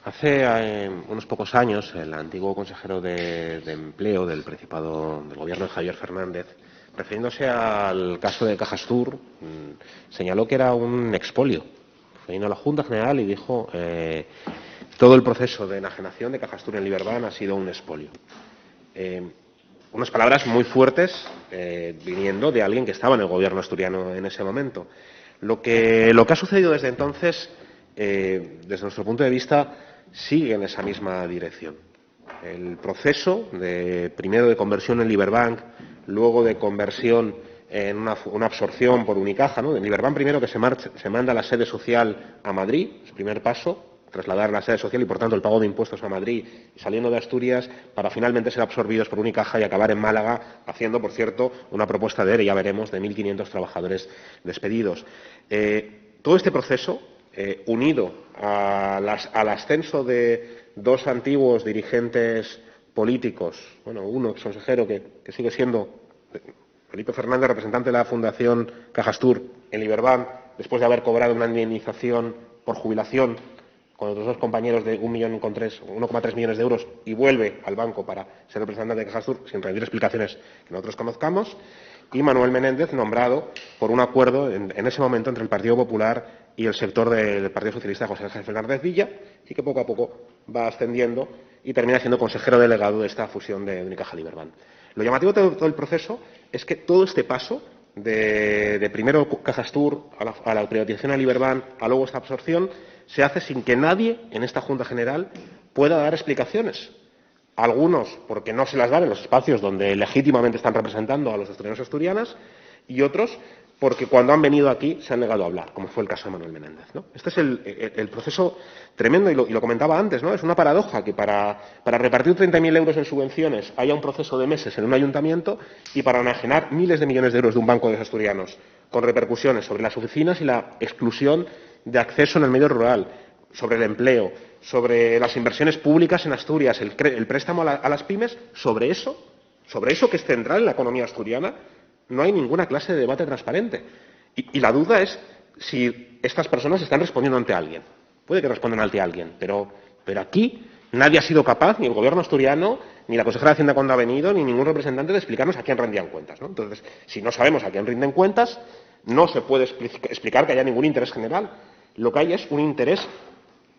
Hace unos pocos años, el antiguo consejero de Empleo del Principado del Gobierno, Javier Fernández, refiriéndose al caso de Cajastur, señaló que era un expolio. Vino a la Junta General y dijo todo el proceso de enajenación de Cajastur en Liberbank ha sido un expolio. Unas palabras muy fuertes viniendo de alguien que estaba en el Gobierno asturiano en ese momento. Lo que ha sucedido desde entonces, desde nuestro punto de vista, sigue en esa misma dirección. El proceso primero de conversión en Liberbank, luego de conversión en una absorción por Unicaja, ¿no? En Liberbank primero que se manda la sede social a Madrid, es el primer paso, trasladar la sede social y, por tanto, el pago de impuestos a Madrid, saliendo de Asturias, para finalmente ser absorbidos por Unicaja y acabar en Málaga, haciendo, por cierto, una propuesta de ERE, ya veremos, de 1.500 trabajadores despedidos. Todo este proceso, unido al ascenso de dos antiguos dirigentes políticos, bueno, uno exconsejero que sigue siendo Felipe Fernández, representante de la Fundación Cajastur en Liberbank, después de haber cobrado una indemnización por jubilación con otros dos compañeros de 1,3 millones de euros, y vuelve al banco para ser representante de Cajastur sin rendir explicaciones que nosotros conozcamos, y Manuel Menéndez, nombrado por un acuerdo en ese momento entre el Partido Popular y el sector del Partido Socialista de José Ángel Fernández Villa, y que poco a poco va ascendiendo y termina siendo consejero delegado de esta fusión de Unicaja Liberbank. Lo llamativo de todo el proceso es que todo este paso de primero Cajastur a la privatización de Liberbank, a luego esta absorción, se hace sin que nadie en esta Junta General pueda dar explicaciones. Algunos porque no se las dan en los espacios donde legítimamente están representando a los asturianos y asturianas, y otros porque cuando han venido aquí se han negado a hablar, como fue el caso de Manuel Menéndez, ¿no? Este es el proceso tremendo, y lo comentaba antes, ¿no? Es una paradoja que para repartir 30.000 euros en subvenciones haya un proceso de meses en un ayuntamiento, y para enajenar miles de millones de euros de un banco de los asturianos, con repercusiones sobre las oficinas y la exclusión de acceso en el medio rural, sobre el empleo, sobre las inversiones públicas en Asturias, el préstamo a las pymes, sobre eso que es central en la economía asturiana, no hay ninguna clase de debate transparente. Y la duda es si estas personas están respondiendo ante alguien. Puede que respondan ante alguien, pero aquí nadie ha sido capaz, ni el Gobierno asturiano, ni la consejera de Hacienda cuando ha venido, ni ningún representante, de explicarnos a quién rendían cuentas, ¿no? Entonces, si no sabemos a quién rinden cuentas, no se puede explicar que haya ningún interés general. Lo que hay es un interés,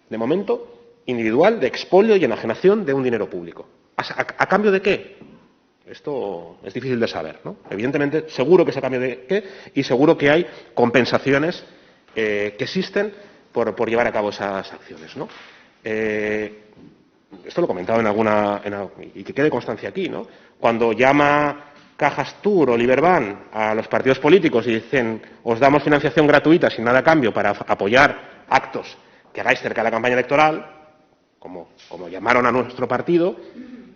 de momento, individual, de expolio y enajenación de un dinero público. ¿A cambio de qué? Esto es difícil de saber, ¿no? Evidentemente, seguro que es a cambio de qué, y seguro que hay compensaciones que existen por llevar a cabo esas acciones, ¿no? Esto lo he comentado y que quede constancia aquí, ¿no? Cuando llama Cajastur o Liberbank a los partidos políticos y dicen os damos financiación gratuita sin nada a cambio para apoyar actos que hagáis cerca de la campaña electoral, como llamaron a nuestro partido,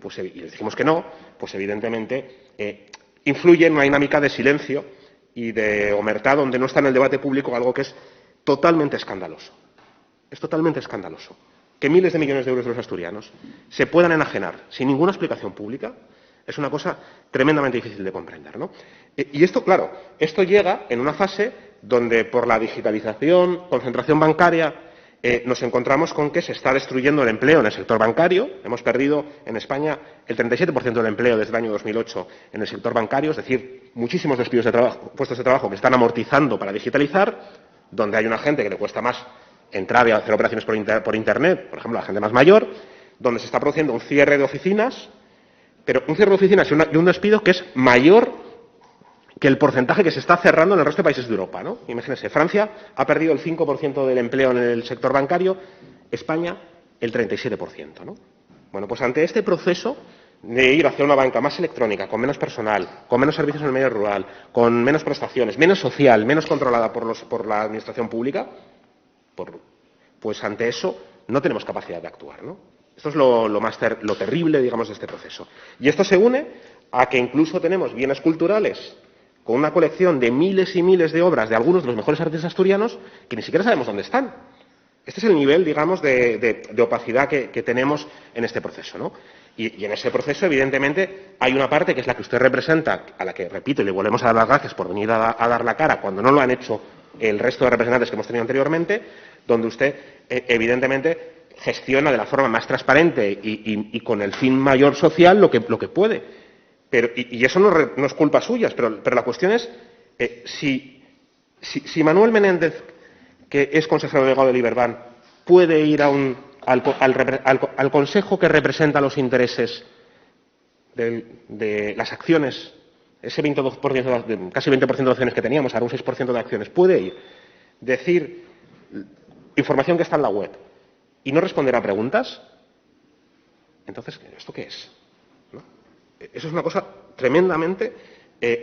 pues, y les dijimos que no, pues evidentemente influye en una dinámica de silencio y de omertá, donde no está en el debate público algo que es totalmente escandaloso. Es totalmente escandaloso que miles de millones de euros de los asturianos se puedan enajenar sin ninguna explicación pública. Es una cosa tremendamente difícil de comprender, ¿no? Y esto, claro, esto llega en una fase donde, por la digitalización, concentración bancaria, nos encontramos con que se está destruyendo el empleo en el sector bancario. Hemos perdido en España el 37% del empleo desde el año 2008 en el sector bancario, es decir, muchísimos despidos de trabajo, puestos de trabajo que están amortizando para digitalizar, donde hay una gente que le cuesta más entrar y hacer operaciones por Internet, por ejemplo, la gente más mayor, donde se está produciendo un cierre de oficinas, pero un cierre de oficinas y un despido que es mayor que el porcentaje que se está cerrando en el resto de países de Europa, ¿no? Imagínense, Francia ha perdido el 5% del empleo en el sector bancario, España el 37%, ¿no? Bueno, pues ante este proceso de ir hacia una banca más electrónica, con menos personal, con menos servicios en el medio rural, con menos prestaciones, menos social, menos controlada por la administración pública, pues ante eso no tenemos capacidad de actuar, ¿no? Esto es lo terrible, digamos, de este proceso. Y esto se une a que incluso tenemos bienes culturales con una colección de miles y miles de obras de algunos de los mejores artistas asturianos que ni siquiera sabemos dónde están. Este es el nivel, digamos, de opacidad que tenemos en este proceso, ¿no? Y en ese proceso, evidentemente, hay una parte que es la que usted representa, a la que, repito, y le volvemos a dar las gracias por venir a dar la cara cuando no lo han hecho el resto de representantes que hemos tenido anteriormente, donde usted, evidentemente, gestiona de la forma más transparente y con el fin mayor social lo que puede. Pero, y eso no es culpa suya, pero la cuestión es si Manuel Menéndez, que es consejero delegado del Iberban, puede ir al consejo que representa los intereses de las acciones, ese 22%, casi 20% de acciones que teníamos, ahora un 6% de acciones, puede ir, decir información que está en la web y no responder a preguntas, entonces, ¿esto qué es? ¿No? Eso es una cosa tremendamente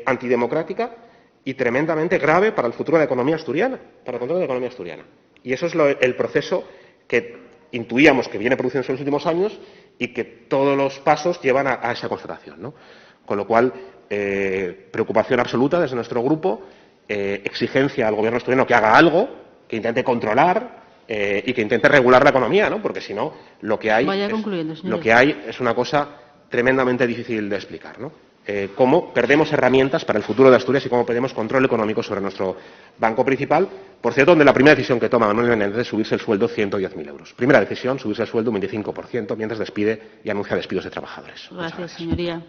antidemocrática y tremendamente grave para el futuro de la economía asturiana, para el control de la economía asturiana. Y eso es el proceso que intuíamos que viene produciéndose en los últimos años y que todos los pasos llevan a esa constatación, ¿no? Con lo cual, preocupación absoluta desde nuestro grupo, exigencia al Gobierno asturiano que haga algo, que intente controlar y que intente regular la economía, ¿no? Porque si no, lo que hay es una cosa tremendamente difícil de explicar, ¿no? Cómo perdemos herramientas para el futuro de Asturias y cómo perdemos control económico sobre nuestro banco principal. Por cierto, donde la primera decisión que toma Manuel Menéndez es subirse el sueldo 110.000 euros. Primera decisión, subirse el sueldo un 25%, mientras despide y anuncia despidos de trabajadores. Gracias, señoría.